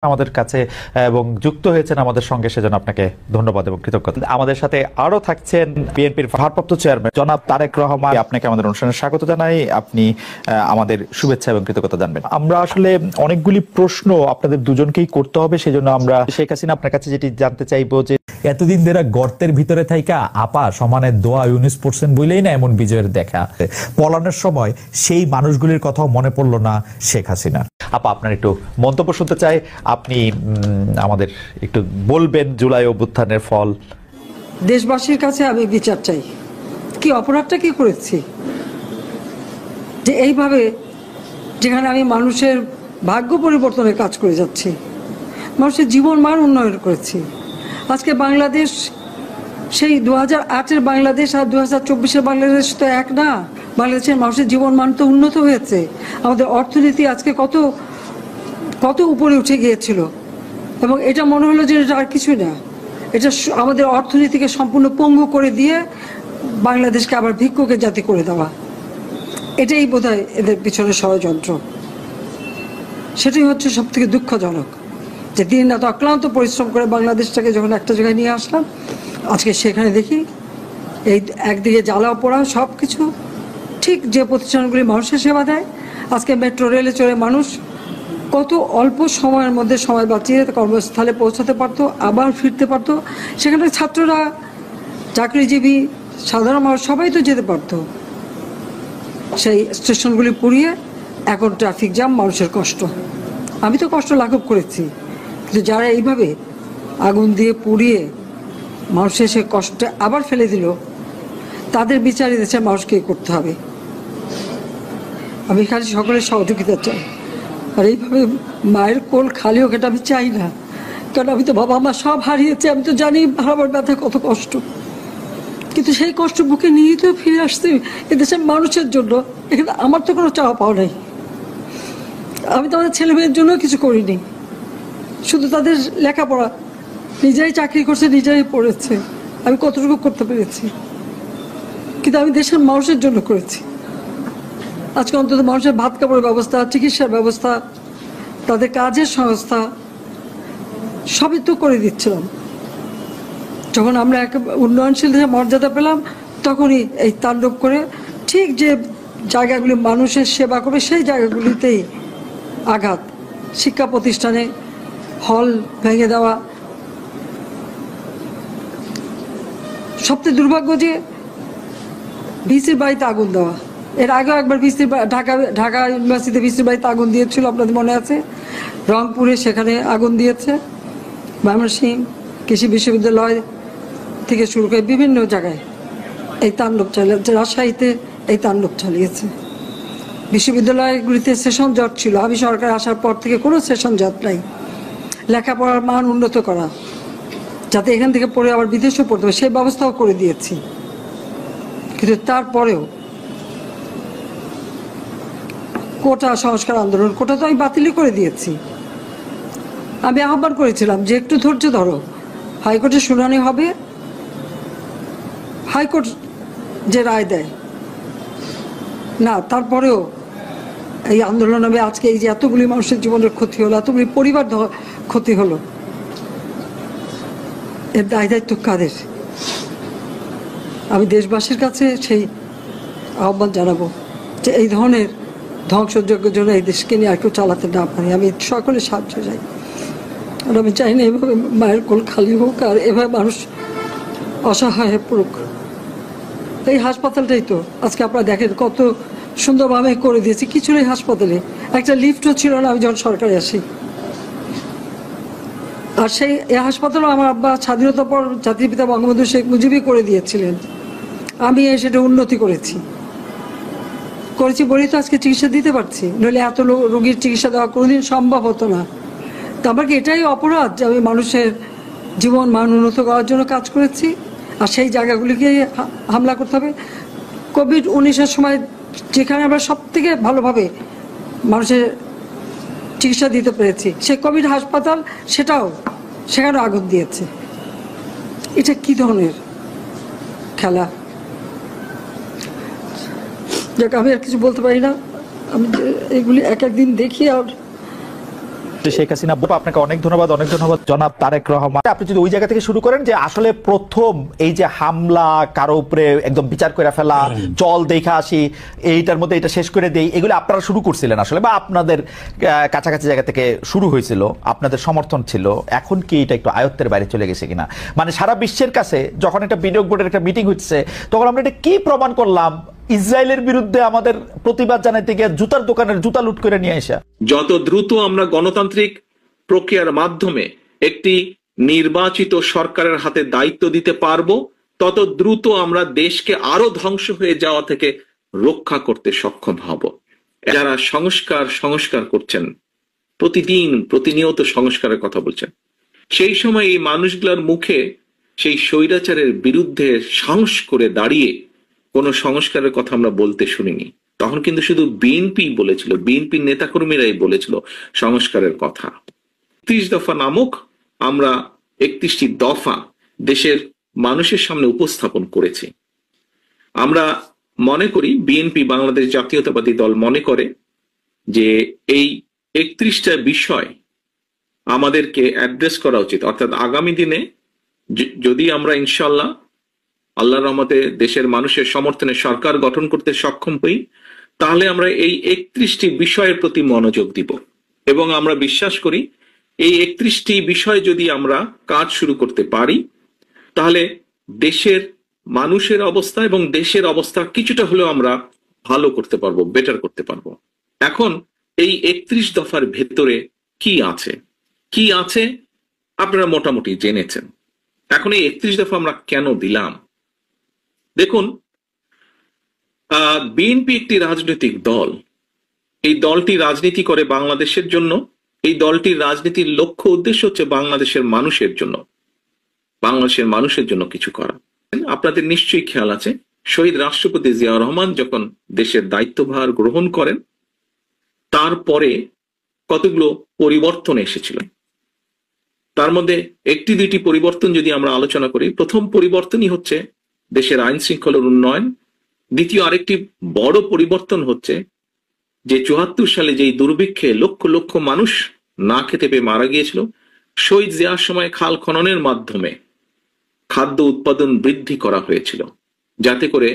আমাদের কাছে এবং যুক্ত হয়েছেন আমাদের সঙ্গে, সেজন্য আপনাকে ধন্যবাদ এবং কৃতজ্ঞতা। আমাদের সাথে আরো থাকছেন বিএনপির ভারপ্রাপ্ত চেয়ারম্যান জনাব তারেক রহমান। আপনাকে আমাদের অনুষ্ঠানে স্বাগত জানাই। আপনি আমাদের শুভেচ্ছা এবং কৃতজ্ঞতা জানবেন। আমরা আসলে অনেকগুলি প্রশ্ন আপনাদের দুজনকেই করতে হবে, সেজন্য আমরা শেখ হাসিনা আপনার কাছে যেটি জানতে চাইবো যে এতদিন ধরে গর্তের ভিতরে থাইকা আপা সমানের দোয়া ইউনিস পড়ছেন বলেই না এমন বিজয়ের দেখা পলানোর সময় সেই মানুষগুলির কথাও মনে পড়লো না শেখ হাসিনা। আপা আপনার একটু মন্তব্য শুনতে চাই, আপনি আমাদের একটু বলবেন জুলাই অভ্যুত্থানের ফল। দেশবাসীর কাছে আমি বিচার চাই, কি অপরাধটা কি করেছি যে এইভাবে, যেখানে আমি মানুষের ভাগ্য পরিবর্তনের কাজ করে যাচ্ছি, মানুষের জীবন মান উন্নয়ন করেছি। আজকে বাংলাদেশ সেই 2008-এর বাংলাদেশ আর 2024-এর বাংলাদেশ তো এক না। বাংলাদেশের মানুষের জীবন মান তো উন্নত হয়েছে। আমাদের অর্থনীতি আজকে কত কত উপরে উঠে গিয়েছিল, এবং এটা মনে হলো যে এটা আর কিছুই না, এটা আমাদের অর্থনীতিকে সম্পূর্ণ পঙ্গু করে দিয়ে বাংলাদেশকে আবার ভিক্ষুকের জাতি করে দেওয়া। এটাই বোধহয় এদের পিছনে ষড়যন্ত্র। সেটাই হচ্ছে সব থেকে দুঃখজনক, যে দিন রাত অক্লান্ত পরিশ্রম করে বাংলাদেশটাকে যখন একটা জায়গায় নিয়ে আসলাম, আজকে সেখানে দেখি এই একদিকে জ্বালা পোড়া সব কিছু। ঠিক যে প্রতিষ্ঠানগুলি মানুষের সেবা দেয়, আজকে মেট্রো রেলে চড়ে মানুষ কত অল্প সময়ের মধ্যে সময় বাঁচিয়ে কর্মস্থলে পৌঁছাতে পারতো, আবার ফিরতে পারতো। সেখানে ছাত্ররা, চাকরিজীবী, সাধারণ মানুষ সবাই তো যেতে পারতো। সেই স্টেশনগুলি পুড়িয়ে এখন ট্রাফিক জ্যাম, মানুষের কষ্ট। আমি তো কষ্ট লাঘব করেছি, কিন্তু যারা এইভাবে আগুন দিয়ে পুড়িয়ে মানুষের সে কষ্টে আবার ফেলে দিল, তাদের বিচার দেশের মানুষকে করতে হবে। আমি খালি সকলের সহযোগিতা চাই। আর এইভাবে মায়ের কোল খালি হোক এটা আমি চাই না, কারণ আমি তো বাবা মা সব হারিয়েছি। আমি তো জানি হারাবার ব্যথা কত কষ্ট, কিন্তু সেই কষ্ট বুকে নিয়ে তো ফিরে আসছি এদেশের মানুষের জন্য। এখানে আমার তো কোনো চাওয়া পাওয়া নেই। আমি তো আমাদের ছেলে মেয়ের জন্য কিছু করিনি, শুধু তাদের লেখাপড়া, নিজেরাই চাকরি করছে, নিজেরাই পড়েছে। আমি কতটুকু করতে পেরেছি, কিন্তু আমি দেশের মানুষের জন্য করেছি। আজকে অন্তত মানুষের ভাত কাপড়ের ব্যবস্থা, চিকিৎসার ব্যবস্থা, তাদের কাজের সংস্থা সবই তো করে দিচ্ছিলাম। যখন আমরা এক উন্নয়নশীল দেশের মর্যাদা পেলাম, তখনই এই তাণ্ডব করে ঠিক যে জায়গাগুলি মানুষের সেবা করবে সেই জায়গাগুলিতেই আঘাত। শিক্ষা প্রতিষ্ঠানে হল ভেঙে দেওয়া। সবচেয়ে দুর্ভাগ্য যে ভিসির বাড়িতে আগুন দেওয়া। এর আগেও একবার ঢাকা ইউনিভার্সিটিতে ভিসির বাড়িতে আগুন দিয়েছিল, আপনাদের মনে আছে। রংপুরে সেখানে আগুন দিয়েছে, ময়মনসিংহ কৃষি বিশ্ববিদ্যালয় থেকে শুরু করে বিভিন্ন জায়গায় এই তাণ্ডব চালিয়েছে। রাজশাহীতে এই তাণ্ডব চালিয়েছে। বিশ্ববিদ্যালয়গুলিতে সেশন জট ছিল, আমি সরকার আসার পর থেকে কোনো সেশন জট নাই। লেখাপড়ার মান উন্নত করা, যাতে এখান থেকে পড়ে আবার বিদেশেও পড়তে হবে, সেই ব্যবস্থাও করে দিয়েছি। কিন্তু তারপরেও কোটা সংস্কার আন্দোলন, কোটা তো আমি বাতিলই করে দিয়েছি। আমি আহ্বান করেছিলাম যে একটু ধৈর্য ধরো, হাইকোর্টের শুনানি হবে, হাইকোর্ট যে রায় দেয় না। তারপরেও এই আন্দোলন হবে। আজকে এই যে এতগুলি মানুষের জীবনের ক্ষতি হলো, এতগুলি পরিবার ক্ষতি হলো, এর দায় দায়িত্ব কাদের? আমি দেশবাসীর কাছে সেই আহ্বান জানাবো যে এই ধরনের ধ্বংসযজ্ঞের জন্য এই দেশকে নিয়ে আর কেউ চালাতে না পারে। আমি সকলের সাহায্য চাই। আর আমি চাই না এভাবে মায়ের কোল খালি হোক, আর এভাবে মানুষ অসহায় হয়ে পড়ুক। এই হাসপাতালটাই তো আজকে আপনারা দেখেন কত সুন্দরভাবে করে দিয়েছি। কিছু নেই হাসপাতালে, একটা লিফটও ছিল না আমি যখন সরকারে আসি। আর সেই এই হাসপাতালও আমার আব্বা স্বাধীনতার পর জাতির পিতা বঙ্গবন্ধু শেখ মুজিবই করে দিয়েছিলেন। আমি সেটা উন্নতি করেছি বলেই তো আজকে চিকিৎসা দিতে পারছি, নইলে এত রোগীর চিকিৎসা দেওয়া কোনোদিন সম্ভব হতো না। তো আমার কি এটাই অপরাধ যে আমি মানুষের জীবন মান উন্নত করার জন্য কাজ করেছি, আর সেই জায়গাগুলিকে হামলা করতে হবে? কোভিড-19-এর সময় যেখানে আমরা সব থেকে ভালোভাবে মানুষের চিকিৎসা দিতে পেরেছি, সেই কোভিড হাসপাতাল সেখানে আগুন দিয়েছে। এটা কি ধরনের খেলা? যাক, আমি আর কিছু বলতে পারি না। আমি এগুলি এক একদিন দেখি আর শেখ হাসিনা। আপনাকে অনেক ধন্যবাদ, অনেক ধন্যবাদ জনাব তারেক রহমান। আপনি যদি ওই জায়গা থেকে শুরু করেন যে আসলে প্রথম এই যে হামলা, কারো উপরে একদম বিচার করে ফেলা, চল দেখা আসি, এইটার মধ্যে এটা শেষ করে দেই, এগুলো আপনারা শুরু করছিলেন আসলে, বা আপনাদের কাছাকাছি জায়গা থেকে শুরু হয়েছিল, আপনাদের সমর্থন ছিল। এখন কি এটা একটু আয়ত্তের বাইরে চলে গেছে কিনা? মানে সারা বিশ্বের কাছে যখন একটা বিনিয়োগ বোর্ডের একটা মিটিং হচ্ছে, তখন আমরা এটা কি প্রমাণ করলাম? ইসরায়েলের বিরুদ্ধে আমাদের প্রতিবাদ জানাইতে গিয়ে জুতার দোকানের জুতা লুট করে নিয়ে আসা। যত দ্রুত আমরা গণতান্ত্রিক প্রক্রিয়ার মাধ্যমে একটি নির্বাচিত সরকারের হাতে দায়িত্ব দিতে পারবো, তত দ্রুত আমরা দেশকে আরো ধ্বংস হয়ে যাওয়া থেকে রক্ষা করতে সক্ষম হব। যারা সংস্কার করছেন, প্রতিদিন প্রতিনিয়ত সংস্কারের কথা বলছেন, সেই সময় এই মানুষগুলোর মুখে সেই স্বৈরাচারের বিরুদ্ধে সাহস করে দাঁড়িয়ে কোনো সংস্কারের কথা আমরা বলতে শুনিনি। তখন কিন্তু শুধু বিএনপি বলেছিল, বিএনপির নেতাকর্মীরাই বলেছিল সংস্কারের কথা। ৩০ দফা নামক আমরা ৩১টি দফা দেশের মানুষের সামনে উপস্থাপন করেছি। আমরা মনে করি, বিএনপি বাংলাদেশ জাতীয়তাবাদী দল মনে করে যে এই ৩১টা বিষয় আমাদেরকে অ্যাড্রেস করা উচিত। অর্থাৎ আগামী দিনে যদি আমরা ইনশাল্লাহ আল্লাহর রহমতে দেশের মানুষের সমর্থনে সরকার গঠন করতে সক্ষম হই, তাহলে আমরা এই ৩১টি বিষয়ের প্রতি মনোযোগ দিব। এবং আমরা বিশ্বাস করি এই ৩১টি বিষয় যদি আমরা কাজ শুরু করতে পারি, তাহলে দেশের মানুষের অবস্থা এবং দেশের অবস্থা কিছুটা হলেও আমরা ভালো করতে পারবো, বেটার করতে পারবো। এখন এই ৩১ দফার ভেতরে কি আছে আপনারা মোটামুটি জেনেছেন। এখন এই ৩১ দফা আমরা কেন দিলাম? দেখুন, বিএনপি একটি রাজনৈতিক দল। এই দলটি রাজনীতি করে বাংলাদেশের জন্য। এই দলটির রাজনীতির লক্ষ্য উদ্দেশ্য হচ্ছে বাংলাদেশের মানুষের জন্য কিছু করা। আপনাদের নিশ্চয়ই খেয়াল আছে, শহীদ রাষ্ট্রপতি জিয়াউর রহমান যখন দেশের দায়িত্বভার গ্রহণ করেন, তারপরে কতগুলো পরিবর্তন এসেছিল। তার মধ্যে একটি দুইটি পরিবর্তন যদি আমরা আলোচনা করি, প্রথম পরিবর্তনই হচ্ছে দেশের আইন শৃঙ্খলার উন্নয়ন। দ্বিতীয় আরেকটি বড় পরিবর্তন হচ্ছে যে ৭৪ সালে যেই দুর্ভিক্ষে লক্ষ লক্ষ মানুষ না খেতে পেয়ে মারা গিয়েছিল, শহীদ জিয়ার সময় খাল খননের মাধ্যমে খাদ্য উৎপাদন বৃদ্ধি করা হয়েছিল, যাতে করে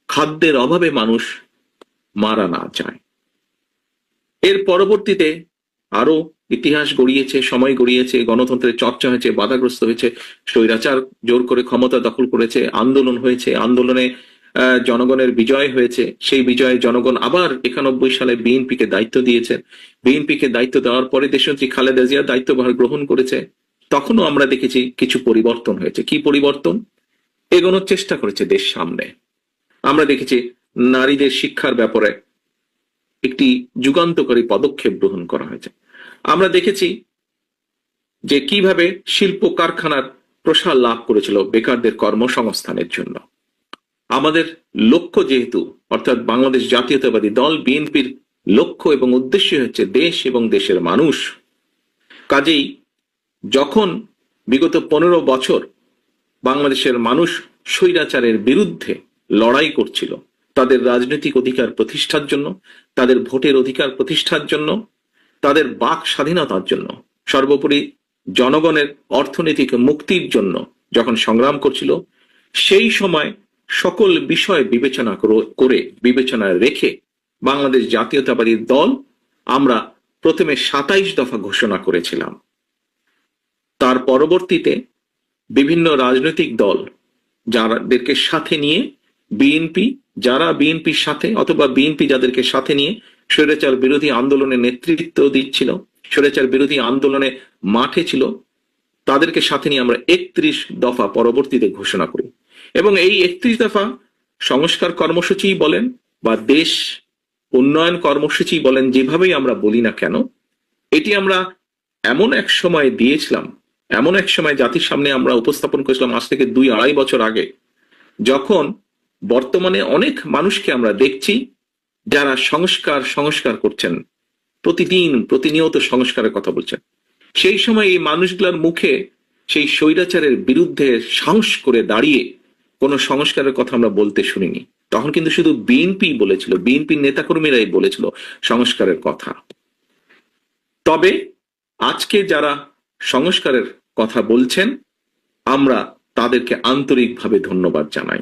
খাদ্যের অভাবে মানুষ মারা না যায়। এর পরবর্তীতে আরো ইতিহাস গড়িয়েছে, সময় গড়িয়েছে, গণতন্ত্রের চর্চা হয়েছে, বাধাগ্রস্ত হয়েছে, স্বৈরাচার জোর করে ক্ষমতা দখল করেছে, আন্দোলন হয়েছে, আন্দোলনে জনগণের বিজয় হয়েছে। সেই বিজয়ে জনগণ আবার ৯১ সালে বিএনপিকে দায়িত্ব দিয়েছেন। বিএনপিকে দায়িত্ব দেওয়ার পরে দেশনেত্রী খালেদা জিয়া দায়িত্বভার গ্রহণ করেছে। তখনও আমরা দেখেছি কিছু পরিবর্তন হয়েছে। কি পরিবর্তন? এগোনোর চেষ্টা করেছে দেশ সামনে। আমরা দেখেছি নারীদের শিক্ষার ব্যাপারে একটি যুগান্তকারী পদক্ষেপ গ্রহণ করা হয়েছে। আমরা দেখেছি যে কিভাবে শিল্প কারখানার প্রসার লাভ করেছিল বেকারদের কর্মসংস্থানের জন্য। আমাদের লক্ষ্য যেহেতু, অর্থাৎ বাংলাদেশ জাতীয়তাবাদী দল বিএনপির লক্ষ্য এবং উদ্দেশ্য হচ্ছে দেশ এবং দেশের মানুষ, কাজেই যখন বিগত ১৫ বছর বাংলাদেশের মানুষ স্বৈরাচারের বিরুদ্ধে লড়াই করছিল, তাদের রাজনৈতিক অধিকার প্রতিষ্ঠার জন্য, তাদের ভোটের অধিকার প্রতিষ্ঠার জন্য, তাদের বাক স্বাধীনতার জন্য, সর্বোপরি জনগণের অর্থনৈতিক মুক্তির জন্য যখন সংগ্রাম করছিল, সেই সময় সকল বিষয় বিবেচনায় রেখে বাংলাদেশ জাতীয়তাবাদী দল আমরা প্রথমে ২৭ দফা ঘোষণা করেছিলাম। তার পরবর্তীতে বিভিন্ন রাজনৈতিক দল যাদেরকে সাথে নিয়ে যারা বিএনপির সাথে অথবা বিএনপি যাদেরকে সাথে নিয়ে স্বৈরাচার বিরোধী আন্দোলনে নেতৃত্ব দিচ্ছিল, স্বৈরাচার বিরোধী আন্দোলনে মাঠে ছিল, তাদেরকে সাথে নিয়ে আমরা ৩১ দফা পরবর্তীতে ঘোষণা করি। এবং এই ৩১ দফা সংস্কার কর্মসূচি বলেন বা দেশ উন্নয়ন কর্মসূচি বলেন, যেভাবেই আমরা বলি না কেন, এটি আমরা এমন এক সময় দিয়েছিলাম, এমন এক সময় জাতির সামনে আমরা উপস্থাপন করেছিলাম আজ থেকে ২-২.৫ বছর আগে, যখন বর্তমানে অনেক মানুষকে আমরা দেখছি যারা সংস্কার করছেন, প্রতিদিন প্রতিনিয়ত সংস্কারের কথা বলছেন। সেই সময় এই মানুষগুলোর মুখে সেই স্বৈরাচারের বিরুদ্ধে সাহস করে দাঁড়িয়ে কোনো সংস্কারের কথা আমরা বলতে শুনিনি। তখন কিন্তু শুধু বিএনপি বলেছিল, বিএনপির নেতাকর্মীরাই বলেছিল সংস্কারের কথা। তবে আজকে যারা সংস্কারের কথা বলছেন আমরা তাদেরকে আন্তরিকভাবে ধন্যবাদ জানাই।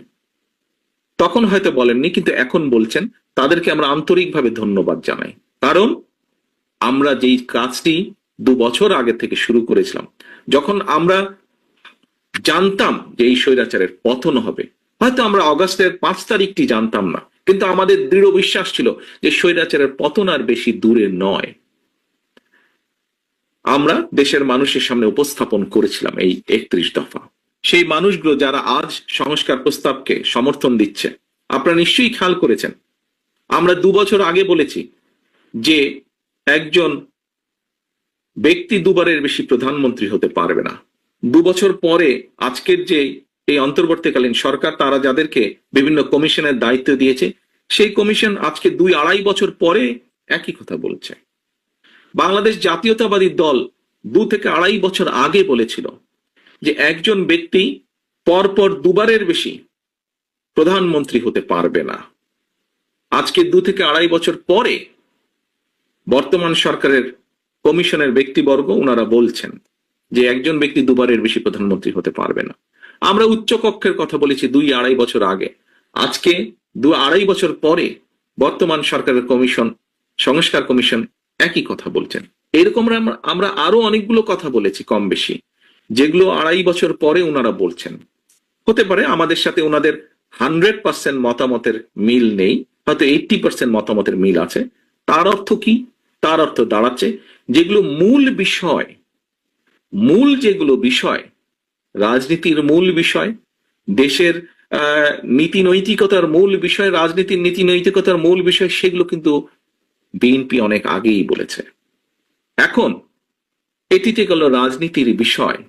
তখন হয়তো বলেননি, কিন্তু এখন বলছেন, তাদেরকে আমরা আন্তরিকভাবে ধন্যবাদ জানাই। কারণ আমরা যেই কাজটি 2 বছর আগে থেকে শুরু করেছিলাম, যখন আমরা জানতাম যে এই স্বৈরাচারের পতন হবে, হয়তো আমরা অগাস্টের 5 তারিখটি জানতাম না, কিন্তু আমাদের দৃঢ় বিশ্বাস ছিল যে স্বৈরাচারের পতন আর বেশি দূরে নয়। আমরা দেশের মানুষের সামনে উপস্থাপন করেছিলাম এই 31 দফা। সেই মানুষগুলো যারা আজ সংস্কার প্রস্তাবকে সমর্থন দিচ্ছে, আপনারা নিশ্চয়ই খেয়াল করেছেন, আমরা 2 বছর আগে বলেছি যে একজন ব্যক্তি 2 বারের বেশি প্রধানমন্ত্রী হতে পারবে না। 2 বছর পরে আজকের যে এই অন্তর্বর্তীকালীন সরকার, তারা যাদেরকে বিভিন্ন কমিশনের দায়িত্ব দিয়েছে, সেই কমিশন আজকে 2-2.5 বছর পরে একই কথা বলছে। বাংলাদেশ জাতীয়তাবাদী দল 2 থেকে 2.5 বছর আগে বলেছিল যে একজন ব্যক্তি পরপর 2 বারের বেশি প্রধানমন্ত্রী হতে পারবে না। আজকে 2 থেকে 2.5 বছর পরে বর্তমান সরকারের কমিশনের ব্যক্তিবর্গ ওনারা বলছেন যে একজন ব্যক্তি 2 বারের বেশি প্রধানমন্ত্রী হতে পারবে না। আমরা উচ্চকক্ষের কথা বলেছি 2-2.5 বছর আগে। আজকে 2-2.5 বছর পরে বর্তমান সরকারের কমিশন, সংস্কার কমিশন একই কথা বলছেন। এরকম আমরা আরো অনেকগুলো কথা বলেছি কম বেশি, যেগুলো 2.5 বছর পরে ওনারা বলছেন। হতে পারে আমাদের সাথে ওনাদের 100% মতামতের মিল নেই, হয়তো 80% মতামতের মিল আছে। তার অর্থ কি? তার অর্থ দাঁড়াচ্ছে যেগুলো মূল বিষয়, যেগুলো বিষয়, রাজনীতির মূল বিষয়, দেশের নীতি নৈতিকতার মূল বিষয়, রাজনীতির নীতি নৈতিকতার মূল বিষয়, সেগুলো কিন্তু বিএনপি অনেক আগেই বলেছে। এখন এটিতে গেল রাজনীতির বিষয়।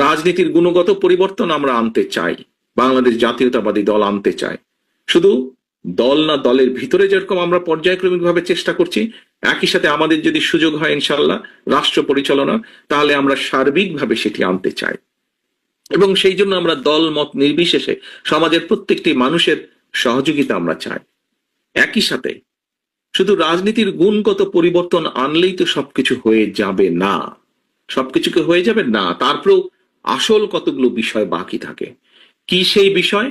রাজনীতির গুণগত পরিবর্তন আমরা আনতে চাই, বাংলাদেশ জাতীয়তাবাদী দল আনতে চায়। শুধু দল না, দলের ভিতরে যেরকম আমরা পর্যায়ক্রমিক ভাবে চেষ্টা করছি, একই সাথে আমাদের যদি সুযোগ হয় ইনশাল্লাহ রাষ্ট্র পরিচালনা, তাহলে আমরা সার্বিকভাবে সেটি আনতে চাই। এবং সেই জন্য আমরা দল মত নির্বিশেষে সমাজের প্রত্যেকটি মানুষের সহযোগিতা আমরা চাই। একই সাথে শুধু রাজনীতির গুণগত পরিবর্তন আনলেই তো সবকিছু হয়ে যাবে না, সবকিছুকে হয়ে যাবে না। তারপরেও আসল কতগুলো বিষয় বাকি থাকে। কি সেই বিষয়?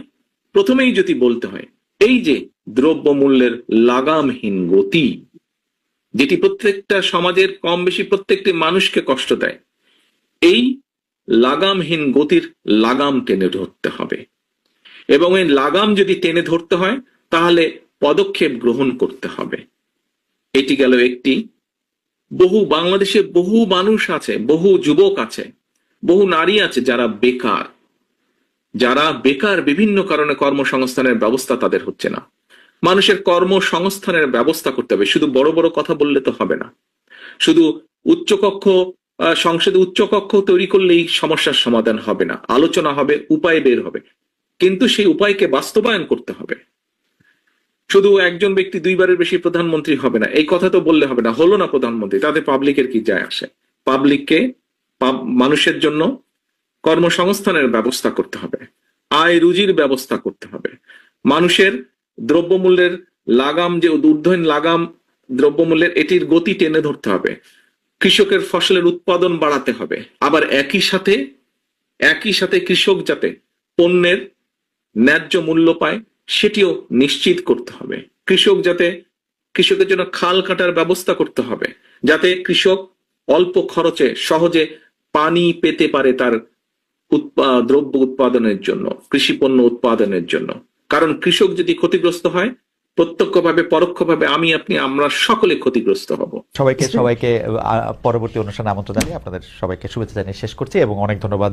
প্রথমেই যদি বলতে হয়, এই যে দ্রব্যমূল্যের লাগামহীন গতি, যেটি প্রত্যেকটা সমাজের কম বেশি প্রত্যেকটি মানুষকে কষ্ট দেয়, এই লাগামহীন গতির লাগাম টেনে ধরতে হবে। এবং এই লাগাম যদি টেনে ধরতে হয়, তাহলে পদক্ষেপ গ্রহণ করতে হবে। এটি গেল একটি। বাংলাদেশে বহু মানুষ আছে, বহু যুবক আছে, বহু নারী আছে যারা বেকার, বিভিন্ন কারণে কর্মসংস্থানের ব্যবস্থা তাদের হচ্ছে না। মানুষের কর্মসংস্থানের ব্যবস্থা করতে হবে। শুধু বড় বড় কথা বললে তো হবে না। শুধু সংসদে উচ্চকক্ষ তৈরি করলেই সমস্যার সমাধান হবে না। আলোচনা হবে, উপায় বের হবে, কিন্তু সেই উপায়কে বাস্তবায়ন করতে হবে। শুধু একজন ব্যক্তি 2 বারের বেশি প্রধানমন্ত্রী হবে না, এই কথা তো বললে হবে না। হলো না প্রধানমন্ত্রী, তাতে পাবলিকের কি যায় আসে? পাবলিককে, মানুষের জন্য কর্মসংস্থানের ব্যবস্থা করতে হবে, আয় রুজির ব্যবস্থা করতে হবে। মানুষের দ্রব্যমূল্যের লাগাম, যে ঊর্ধ্বহীন লাগাম দ্রব্যমূল্যের, এটির গতি টেনে ধরতে হবে। কৃষকের ফসলের উৎপাদন বাড়াতে হবে। আবার একই সাথে কৃষক যাতে পণ্যের ন্যায্য মূল্য পায়, সেটিও নিশ্চিত করতে হবে। কৃষকের জন্য খাল কাটার ব্যবস্থা করতে হবে, যাতে কৃষক অল্প খরচে সহজে পানি পেতে পারে তার দ্রব্য উৎপাদনের জন্য, কৃষি পণ্য উৎপাদনের জন্য। কারণ কৃষক যদি ক্ষতিগ্রস্ত হয়, প্রত্যক্ষভাবে পরোক্ষভাবে আমরা সকলে ক্ষতিগ্রস্ত হব। সবাইকে পরবর্তী অনুষ্ঠানে আমন্ত্রণ জানিয়ে আপনাদের সবাইকে শুভেচ্ছা জানিয়ে শেষ করছি এবং অনেক ধন্যবাদ।